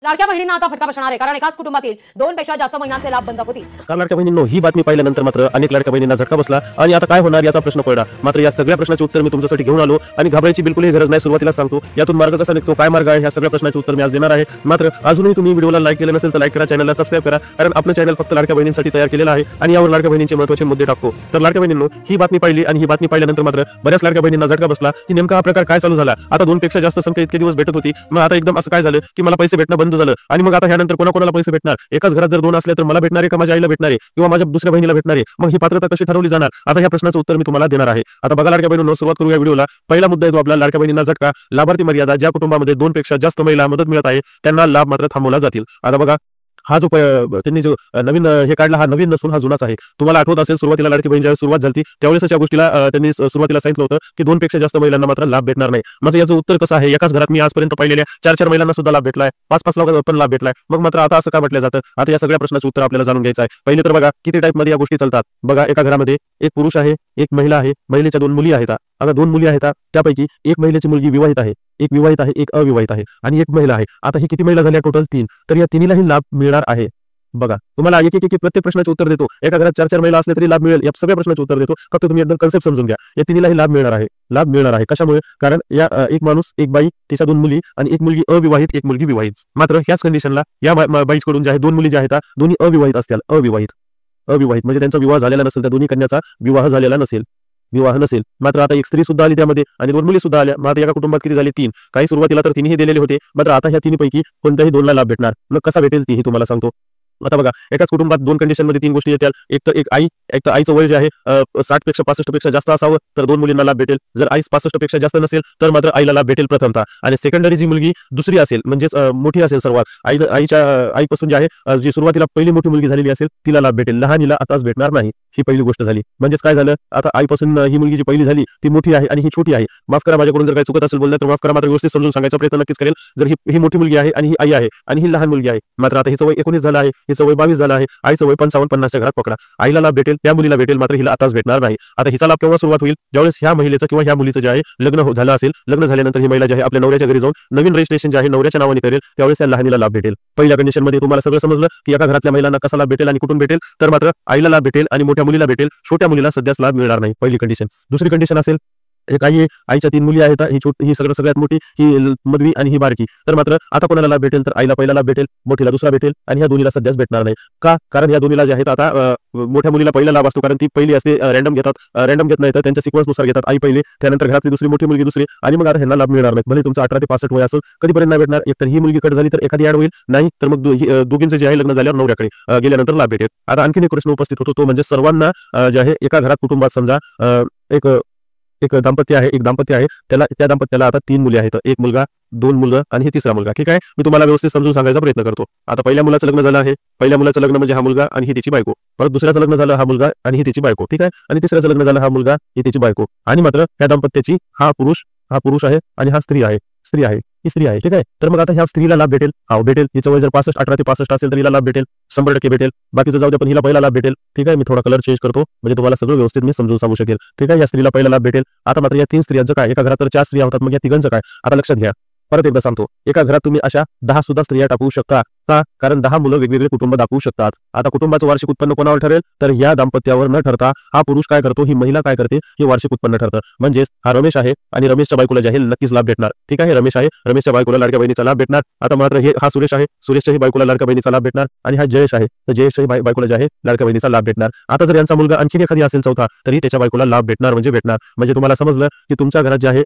लाडक्या बहिणींना आता फटका बसणार आहे, कारण एकाच कुटुंबातील 2 पेक्षा जास्त महिन्यांचे लाभ बंद होतील. लाडक्या बहिणींनो, ही बातमी पाहिल्यानंतर मात्र अनेक लाडक्या बहिणींना झटका बसला आणि आता काय होणार याचा प्रश्न पडला. मात्र या सगळ्या प्रश्नाचे उत्तर मी तुमच्यासाठी घेऊन आलो आणि घाबरायची बिलकुलही गरज नाही. सुरुवातीला सांगतो यातून मार्ग कसा निघतो, काय मार्ग आहे, ह्या सगळ्या प्रश्नाचे उत्तर मी आज देणार आहे. मात्र अजूनही तुम्ही व्हिडिओला लाईक केलं नसेल तर लाईक करा, चॅनलला सबस्क्राईब करा, कारण आपलं चॅनल फक्त लाडक्या बहिणींसाठी तयार केलेलं आहे आणि यावर लाडक्या बहिणींचे महत्त्वाचे मुद्दे टाकतो. तर लाडक्या बहिणींनो, ही बातमी पाहिली आणि ही बातमी पाहिल्यानंतर मात्र बऱ्याच लाडक्या बहिणींना झटका बसला की नेमका हा प्रकार काय चालू झाला. आता 2 पेक्षा जास्त संख्या इतके दिवस भेटत होती, मग आता एकदम असं काय झालं की मला पैसे भेटणं बंद झालं आणि मग आता ह्यानंतर कोणाकोणाला पैसे भेटणार. एकाच घरात जर 2 असले तर मला भेटणार आहे का माझ्या आईला भेटणार आहे किंवा माझ्या दुसऱ्या बहिणीला भेटणार आहे. मग ही पात्रता कशी ठरवली जाणार, आता ह्या प्रश्नाचं उत्तर मी तुम्हाला देणार आहे. आता बघा लाडक्या बहिणींनो, सुरुवात करूया व्हिडिओला. पहिला मुद्दा आहे तो आपला लाडक्या बहिणींना झटका. लाभार्थी मर्यादा. ज्या कुटुंबामध्ये 2 पेक्षा जास्त महिला मदत मिळत आहे त्यांना लाभ मात्र थांबवला जातील. आता बघा, हा जो त्यांनी जो नवीन हे काढला, हा नवीन नसून हा जुनाच आहे. तुम्हाला आठवत असेल, सुरुवातीला लाडकी बहीण ज्यावेळेस सुरुवात झाली त्यावेळेस या गोष्टीला त्यांनी सुरुवातीला सांगितलं होतं की 2 पेक्षा जास्त महिलांना मात्र लाभ भेटणार नाही. माझं याचं उत्तर कसं आहे, एकाच घरात मी आजपर्यंत पाहिलेल्या 4-4 महिलांना सुद्धा लाभ भेटलाय, 5-5 लोकांना पण लाभ भेटलाय. मग मात्र आता असं काय म्हटलं जातं. आता या सगळ्या प्रश्नाचं उत्तर आपल्याला जाणून घ्यायचं आहे. पहिले तर बघा किती टाईप मध्ये या गोष्टी चालतात. बघा, एका घरामध्ये एक पुरुष आहे, एक महिला आहे, महिलेच्या 2 मुली आहेत. आता 2 मुली आहेत, त्यापैकी एक महिलेची मुलगी विवाहित आहे, एक विवाहित आहे, एक अविवाहित आहे आणि एक महिला आहे. आता ही किती महिला झाल्या टोटल 3. तर या तिन्हीलाही लाभ मिळणार आहे. बघा, तुम्हाला एक प्रत्येक प्रश्नाचे उत्तर देतो. एका घरात 4-4 महिला असले तरी लाभ मिळेल, या सगळ्या प्रश्नाचे उत्तर देतो. फक्त तुम्ही एकदम कन्सेप्ट समजून घ्या. या तिन्हीलाही लाभ मिळणार आहे. लाभ मिळणार आहे कशामुळे, कारण या एक माणूस, एक बाई, तिच्या 2 मुली आणि एक मुलगी अविवाहित, एक मुलगी विवाहित. मात्र ह्याच कंडिशनला या बाईकडून ज्या 2 मुली ज्या आहेत दोन्ही अविवाहित असतील. अविवाहित म्हणजे त्यांचा विवाह झालेला नसेल, त्या दोन्ही कन्याचा विवाह झालेला नसेल, विवाह नसेल. मात्र आता एक स्त्री सुद्धा आली त्यामध्ये आणि 2 मुली सुद्धा आल्या. मात्र एका कुटुंबात किती झाले, 3. काही सुरुवातीला तर तिन्ही दिलेले होते, मात्र आता ह्या तिन्हीपैकी कोणत्याही 2ला लाभ भेटणार. मग कसा भेटेल तीही तुम्हाला सांगतो. आता बघा, एकाच कुटुंबात 2 कंडिशनमध्ये 3 गोष्टी येतात. एक तर एक तर आईचं वय जे आहे 60 पेक्षा 65 पेक्षा जास्त असावं तर 2 मुलींना लाभ भेटेल. जर आई 65 पेक्षा जास्त नसेल तर मात्र आईला लाभ भेटेल प्रथमतः. आणि सेकंडरी जी मुलगी दुसरी असेल, म्हणजेच मोठी असेल सर्वात, आईपासून जी आहे, जी सुरुवातीला पहिली मोठी मुलगी झालेली असेल तिला लाभ भेटेल, लहानीला आताच भेटणार नाही. ही पहिली गोष्ट झाली. म्हणजेच काय झालं, आता आईपासून ही मुलगी जी पहिली झाली ती मोठी आहे आणि ही छोटी आहे. माफ करा माझ्याकडून जर काही चुकत असेल बोललं तर माफ करा, मात्र व्यवस्थित समजून सांगायचा प्रयत्न नक्कीच करेल. जर ही मोठी मुलगी आहे आणि ही आई आहे आणि ही लहान मुलगी आहे, मात्र आता हिचं वय 19 झालं आहे, हिचं वय 22 झालं आहे, आईचं वय 55-50च्या घरात पकडा. आईला लाभ भेटेल, त्या मुलीला भेटेल, मात्र हिला आताच भेटणार नाही. आता हिचा लाभ केव्हा सुरुवात होईल, ज्यावेळेस ह्या महिलेचं किंवा ह्या मुलीचं जे आहे लग्न झालं असेल. लग्न झाल्यानंतर ही महिला जी आहे आपल्या नवऱ्याच्या घरी जाऊन नवीन रजिस्ट्रेशन जे आहे नवऱ्याच्या नावाने करेल, त्यावेळेस या लहानीला लाभ भेटेल. पहिल्या कंडिशनमध्ये तुम्हाला सगळं समजलं की एका घरातल्या महिलांना कसा लाभ भेटेल आणि कुठून भेटेल. तर मात्र आईला लाभ भेटेल आणि मोठ्या मुलीला भेटेल, छोट्या मुलीला सध्याच लाभ मिळणार नाही. पहिली कंडिशन. दुसरी कंडिशन असेल, एक आईच्या 3 मुली आहेत, ही सगळ्यात मोठी, ही मधवी आणि ही बारकी. तर मात्र आता कोणाला लाभ भेटेल, तर आईला पहिला लाभ भेटेल, मोठीला दुसरा भेटेल आणि ह्या दोन्हीला सध्याच भेटणार नाही. का, कारण या दोन्हीला जे आहेत आता मोठ्या मुलीला पहिला लाभ असतो, कारण ती पहिली असते. रॅन्डम घेत नाही तर त्यांच्या सिक्वेन्सनुसार घेतात. आई पहिली, त्यानंतर घरातली दुसरी मोठी मुलगी दुसरी आणि मग आता ह्यांना लाभ मिळणार नाही. भले तुमचं 18 ते 65 वय असेल, कधीपर्यंत नाही भेटणार. एक तर ही मुलगी कट झाली तर एखादी ऍड होईल, नाही तर मग दोघींचे जे आहे लग्न झाल्यावर नवऱ्याकडे गेल्यानंतर लाभ भेटेल. आता आणखीन एक प्रश्न उपस्थित होतो, तो म्हणजे सर्वांना जे आहे एका घरात कुटुंबात समजा एक दाम्पत्य आहे, त्या दाम्पत्याला आता 3 मुली आहेत, एक मुलगा, 2 मुलं आणि हे तिसरा मुलगा. ठीक आहे, मी तुम्हाला व्यवस्थित समजून सांगायचा प्रयत्न करतो. आता पहिल्या मुलाचं लग्न झालं आहे, पहिल्या मुलाचं लग्न म्हणजे हा मुलगा आणि ही तिची बायको. परत दुसऱ्याचं लग्न झालं हा मुलगा आणि ही तिची बायको. ठीक आहे, आणि तिसऱ्याचं लग्न झालं हा मुलगा, ही तिची बायको. आणि मात्र ह्या दाम्पत्याची हा पुरुष आहे आणि हा स्त्री आहे. ठीक आहे, तर मग आता ह्या स्त्रीला लाभ भेटेल. भेटेल. हिचं वय जर 18 ते 65 असेल तर हिला लाभ भेटेल, 100% भेटेल. बाकीचं जाऊ दे, पण हिला पहिला लाभ भेटेल. ठीक आहे, मी थोडा कलर चेंज करतो म्हणजे तुम्हाला सगळं व्यवस्थित मी समजून सांगू शकेल. ठीक आहे, या स्त्रीला पहिला लाभ भेटेल. आता मात्र या 3 स्त्रियांचं काय, एका घरात तर 4 स्त्रिया होतात, मग या तिघांचं काय. आता लक्षात घ्या, परत एकदा सांगतो, एका घरात तुम्ही अशा 10 सुद्धा स्त्रिया टाकवू शकता. का, कारण 10 मुलं वेगवेगळे कुटुंब दाखवू शकतात. आता कुटुंबाचं वार्षिक उत्पन्न कोणावर ठरेल, तर या दाम्पत्यावर न ठरता हा पुरुष काय करतो, ही महिला काय करते, हे वार्षिक उत्पन्न ठरतं. म्हणजेच हा रमेश आहे आणि रमेशच्या बायकोला जे आहे नक्कीच लाभ भेटणार. ठीक आहे, रमेश आहे, रमेशच्या बायकोला लाडक्या बहिणीचा लाभ भेटणार. आता मात्र हा सुरेश आहे, सुरेशच्याही बायकोला लाडक्या बहिणीचा लाभ भेटणार. आणि हा जयेश आहे, तर जयेशच्याही बायकोला जे आहे लाडक्या बहिणीचा लाभ भेटणार. आता जर यांचा मुलगा आणखीन एखादी असेल चौथा, तरी त्याच्या बायकोला लाभ भेटणार. म्हणजे तुम्हाला समजलं की तुमच्या घरात जे आहे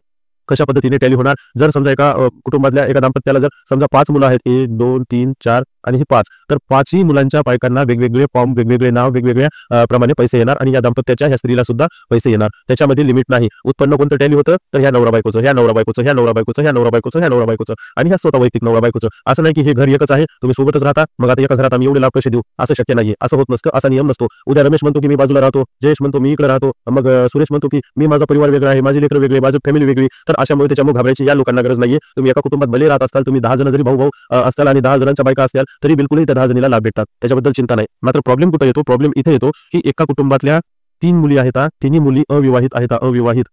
कशा पद्धतीने टॅली होणार. जर समजा एका कुटुंबातल्या एका दाम्पत्याला जर समजा 5 मुलं आहेत, 1 2 3 4 आणि हे 5, तर 5ही मुलांच्या बायकांना वेगवेगळे फॉर्म, वेगवेगळे नाव, वेगवेगळ्या प्रमाणे पैसे येणार आणि या दाम्पत्याच्या ह्या स्त्रीला सुद्धा पैसे येणार. त्याच्यामध्ये लिमिट नाही. उत्पन्न कोणतं टॅली होतं, तर ह्या नवरा बायकोचं, ह्या नवरा बायकोचं, ह्या नवरा बायकोचं, ह्या नवरा बायकोचं, ह्या नवरा बायकोचं आणि ह्या स्वतः वैयक्तिक नवरा बायकोचं. असं नाही की हे घर एकच आहे, तुम्ही सोबतच राहता, मग आता एका घरात आम्ही एवढे लाभ कसे देऊ, असं शक्य नाहीये. असं होत नसतं, असा नियम नसतो. उद्या रमेश म्हणतो की मी बाजूला राहतो, जयेश म्हणतो मी इकडे राहतो, मग सुरेश म्हणतो की मी माझा परिवार वेगळा आहे, माझी लेकरं वेगळी, माझी फॅमिली वेगळी. तर अशामुळे त्याच्यामुळे घाबरायची या लोकांना गरज नाहीये. तुम्ही एका कुटुंबात भले राहत असाल, तुम्ही 10 जण जरी भाऊ असताल आणि 10 जणांच्या बायका असतील, तरी बिलकुलही त्या 10 जणीला लाभ भेटतात, त्याच्याबद्दल चिंता नाही. मात्र प्रॉब्लेम कुठे येतो, प्रॉब्लेम इथे येतो की एका कुटुंबातल्या 3 मुली आहेत, तिन्ही मुली अविवाहित आहेत.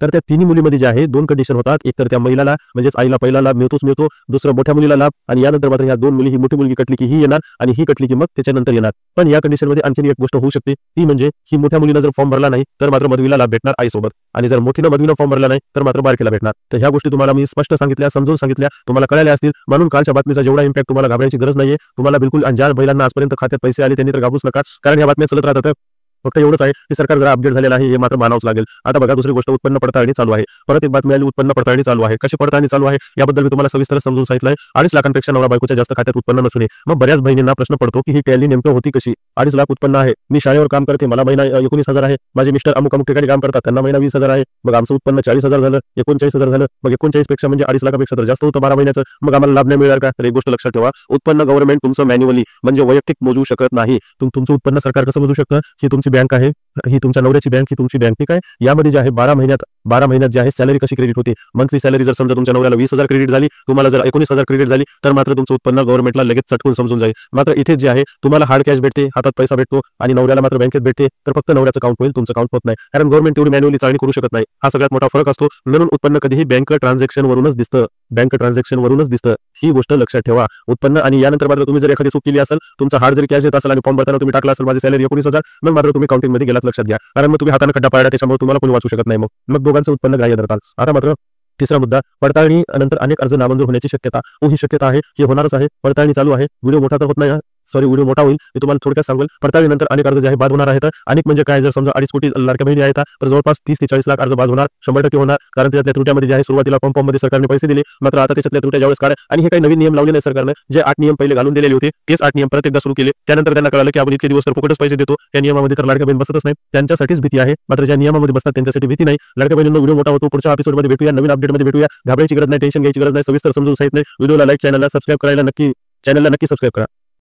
तर त्या तिन्ही मुलीमध्ये जे आहे 2 कंडिशन होतात. एक तर त्या महिलाला म्हणजेच आईला पहिला लाभ मिळतो, दुसरं मोठ्या मुलीला लाभ, आणि यानंतर मात्र ह्या 2 मुली, ही मोठी मुलगी कटली की ही येणार आणि ही कटली की मग त्याच्यानंतर येणार. पण या कंडिशनमध्ये आणखी एक गोष्ट होऊ शकते, ती म्हणजे ही मोठ्या मुलीनं जर फॉर्म भरला नाही तर मात्र मधवीला लाभ भेटणार आईसोबत, आणि जर मोठीनं मधवीनं फॉर्म भरला नाही तर मात्र बारकीला भेटणार. तर ह्या गोष्टी तुम्हाला मी स्पष्ट सांगितल्या, समजून सांगितल्या, तुम्हाला कळाल्या असतील. म्हणून कालच्या बातमीचा जेवढा इम्पॅक्ट तुम्हाला घाबरायची गरज नाहीये तुम्हाला बिलकुल. आणि ज्या महिलांना आजपर्यंत खात्यात पैसे आले त्यांनी तर घाबरूच नका, कारण ह्या बातम्या चलत राहतात. फक्त एवढंच आहे की सरकार जरा अपडेट झालेलं आहे, हे मात्र मानावंच लागेल. आता बघा, दुसरी गोष्ट, उत्पन्न पडताळणी चालू आहे. परत एक बातमी आली, उत्पन्न पडताळणी चालू आहे. कशी पडताळणी चालू आहे याबद्दल मी तुम्हाला सविस्तर समजून सांगितलंय. 2.5 लाखांपेक्षा नवरा बायकोच्या जास्त खात्यात उत्पन्न नसून मग बऱ्याच बहिणींना प्रश्न पडतो की ही टॅली नेमकं होती कशी. 2.5 लाख उत्पन्न आहे, मी शाळेवर काम करते, मला महिना 19,000 आहे, माझे मिस्टर अमुक अमुक ठिकाणी काम करतात, त्यांना महिना 20,000 आहे, मग आमचं उत्पन्न 40,000 झालं, 39,000 झालं, मग 39 पेक्षा म्हणजे 2.5 लाखापेक्षा तर जास्त होतं 12 महिन्याचं, मग आम्हाला लाभ नाही मिळणार का? तर एक गोष्ट लक्षात ठेवा, उत्पन्न गव्हर्नमेंट तुमचं मॅन्युअली म्हणजे वैयक्तिक मोजू शकत नाही. तुमचं उत्पन्न सरकार कसं मोजू शकतं? ही तुमची बँक आहे, ही तुमच्या नवऱ्याची बँक, ही तुमची बँक, ठीक आहे. यामध्ये जे आहे 12 महिन्यात जे आहे सॅलरी कशी क्रेडिट होते, मंथली सॅलरी जर समजा तुमच्या नवऱ्याला 20,000 क्रेडिट झाली, तुम्हाला जर 19,000 क्रेडिट झाली, तर मात्र तुमचं उत्पन्न गव्हर्नमेंटला लगेच चटकून समजून जाईल. मात्र इथे जे आहे तुम्हाला हार्ड कॅश भेटते, हातात पैसा भेटतो, आणि नवऱ्याला मात्र बँकेत भेटते, तर फक्त नवऱ्याचं काउंट होईल, तुमचं काउंट होत नाही, कारण गव्हर्नमेंट तेवढी मॅन्युअली चाळणी करू शकत नाही. हा सगळ्यात मोठा फरक असतो. म्हणून उत्पन्न कधीही बँक ट्रान्झॅक्शन वरूनच दिसतं, ही गोष्ट लक्षात ठेवा. उत्पन्न आणि यानंतर मात्र तुम्ही जर एखादी चूक केली असेल, तुमचा हार्ड जर कॅश येत असेल आणि फॉर्म भरताना तुम्ही टाकला असेल माझी सॅलरी 19,000, मग मात्र तुम्ही काउंटिंग मध्ये गेलात, लक्षात घ्या, कारण मग तुम्ही हाताने खड्डा पाडला, त्याच्यामुळे तुम्हाला कोणी वाचू शकत नाही. मग दोघांचं उत्पन्न ग्राह्य धरतात. आता मात्र तिसरा मुद्दा, पडताळणी नंतर अनेक अर्ज नामंजूर होण्याची शक्यता. ही शक्यता आहे, हे होणारच आहे. पडताळणी चालू आहे. व्हिडिओ मोठा तर होत नाही, व्हिडिओ मोठा होईल, मी तुम्हाला थोडक्यात सांगेल. पडताळीनंतर अनेक अर्ज जे आहे बाद होणार आहेत. अनेक म्हणजे काय, जर समजा 2.5 कोटी लाडक्या बहिणी आहेत तर जवळपास 30 ते 40 लाख अर्ज बाद होणार, 100% होणार, कारण त्यातल्या त्रुट्यामध्ये जे आहे सुरुवातीला फॉर्म मध्ये सरकारने पैसे दिले, मात्र आता त्याच्यातल्या त्रुट्या ज्यावेळेस काढा, आणि हे काही नवीन नियम लावले नाही सरकारने, जे 8 नियम पहिले घालून दिलेले होते तेच 8 नियम परत एकदा सुरू केले. त्यानंतर त्यांना कळालं की आपण इतके दिवस तर फुकटच पैसे देतो, या नियमामध्ये तर लाडक्या बहीण बसतच नाही, त्यांच्यासाठीच भीती आहे. मात्र ज्या नियमामध्ये बसतात त्यांच्यासाठी भीती नाही. लाडक्या बहिणींना व्हिडिओ मोठा होतो, पुढच्या एपिसोडमध्ये भेटूया, नवीन अपडेटमध्ये भेटूया. घाबरायची गरज नाही, टेन्शन घ्यायची गरज नाही, सविस्तर समजून सांगितलं. व्हिडिओला लाईक, चॅनलला सबस्क्राईब करायला नक्की सबस्क्राईब करा.